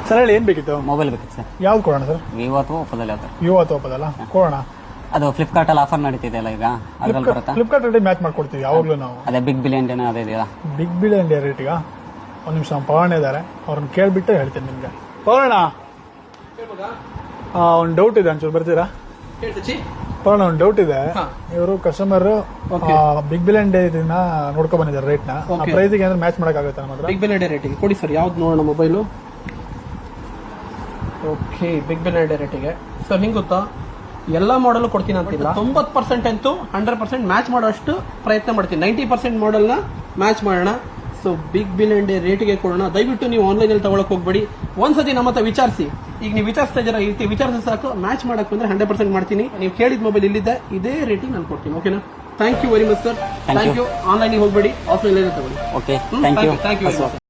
Sir ಹೇಳಿ, ಏನ್ ಬೇಕಿತ್ತು? ಮೊಬೈಲ್ ಬೇಕಿತ್ತು ಸರ್. ಯಾವ್ದು ಕೊಡೋಣ ಸರ್? ವಿವೋ ಅಥವಾ ಒಪ್ಪೋದಲ್ಲಿ ಯಾವ್ದು? ವಿವೋ ಅಥವಾ ಒಪ್ಪೋದಲ್ಲ ಕೊಡೋಣ. ಅದು ಫ್ಲಿಪ್ಕಾರ್ಟ್ ಅಲ್ಲಿ ಆಫರ್ ನಡೀತಿದೆ ಅಲ್ಲ ಈಗ, ಅದ್ರಲ್ಲಿ ಬರುತ್ತಾ? ಫ್ಲಿಪ್ಕಾರ್ಟ್ ರೇಟ್ ಮ್ಯಾಚ್ ಮಾಡ್ಕೊಡ್ತೀವಿ ಯಾವಾಗಲೂ ನಾವು. ಅದೇ ಬಿಗ್ ಬಿಲಿಯನ್ ಡೇನ ಅದೇ ಇದೆಯಾ? ಬಿಗ್ ಬಿಲಿಯನ್ ಡೇ ರೇಟ್ ಈಗ ಒಂದು ನಿಮಿಷ ಪವರ್ಣ ಇದ್ದಾರೆ, ಅವ್ರನ್ನ ಕೇಳ್ಬಿಟ್ಟು ಹೇಳ್ತೀನಿ ನಿಮ್ಗೆ. ಪವರ್ಣ ಒಂದು ಡೌಟ್ ಇದೆ, ಒಂಚೂರು ಬರ್ತೀರಾ? ಪವರ್ಣ ಒಂದು ಡೌಟ್ ಇದೆ. ಇವರು ಕಸ್ಟಮರ್ ಬಿಗ್ ಬಿಲಿಯನ್ ಡೇ ಇದನ್ನ ನೋಡ್ಕೊ ಬಂದಿದ್ದಾರೆ ರೇಟ್ ನ. ಪ್ರೈಸಿಗೆ ಏನಾದ್ರು ಮ್ಯಾಚ್ ಮಾಡಕ್ಕಾಗುತ್ತೆ ನಮ್ಮ ಹತ್ರ? ಬಿಗ್ ಬಿಲಿಯನ್ ಡೇ ರೇಟಿಗೆ ಕೊಡಿ ಸರ್. ಯಾವ್ದು ನೋಡೋಣ mobile? Okay, big billion day ರೇಟಿಗೆ ಸರ್ ಹಿಂಗ್ ಗೊತ್ತಾ, ಎಲ್ಲಾ ಮಾಡಲ್ ಕೊಡ್ತೀನಿ ಅಂತಿಲ್ಲ. 90% ಅಂತೂ 100% ಮ್ಯಾಚ್ ಮಾಡೋಷ್ಟು ಪ್ರಯತ್ನ ಮಾಡ್ತೀನಿ. 90% ಮಾಡೆಲ್ ನ ಮ್ಯಾಚ್ ಮಾಡೋಣ. ಸೊ ಬಿಗ್ ಬಿಲಿಯನ್ ಡೇ ರೇಟಿಗೆ ಕೊಡೋಣ. ದಯವಿಟ್ಟು ನೀವು ಆನ್ಲೈನ್ ಅಲ್ಲಿ ತಗೊಳಕ್ ಹೋಗ್ಬೇಡಿ. ಒಂದ್ಸತಿ ನಮ್ಮ ಹತ್ರ ವಿಚಾರಿಸಿ. ಈಗ ನೀವು ವಿಚಾರಿಸ್ತಾ ಇದ್ದೀರಾ, ಈ ರೀತಿ ವಿಚಾರಿಸಿ ಸಾಕು. ಮ್ಯಾಚ್ ಮಾಡಕ್ ಬಂದ್ರೆ 100% ಮಾಡ್ತೀನಿ. ನೀವು ಕೇಳಿದ ಮೊಬೈಲ್ ಇಲ್ಲಿದೆ, ಇದೇ ರೇಟಿಗೆ ನಾನು ಕೊಡ್ತೀನಿ. ಓಕೆನಾ? Thank you very much sir. Thank you. Online ಹೋಗ್ಬೇಡಿ, ಆಫ್ಲೈನ್ ತಗೊಳ್ಳಿ. Okay, thank you.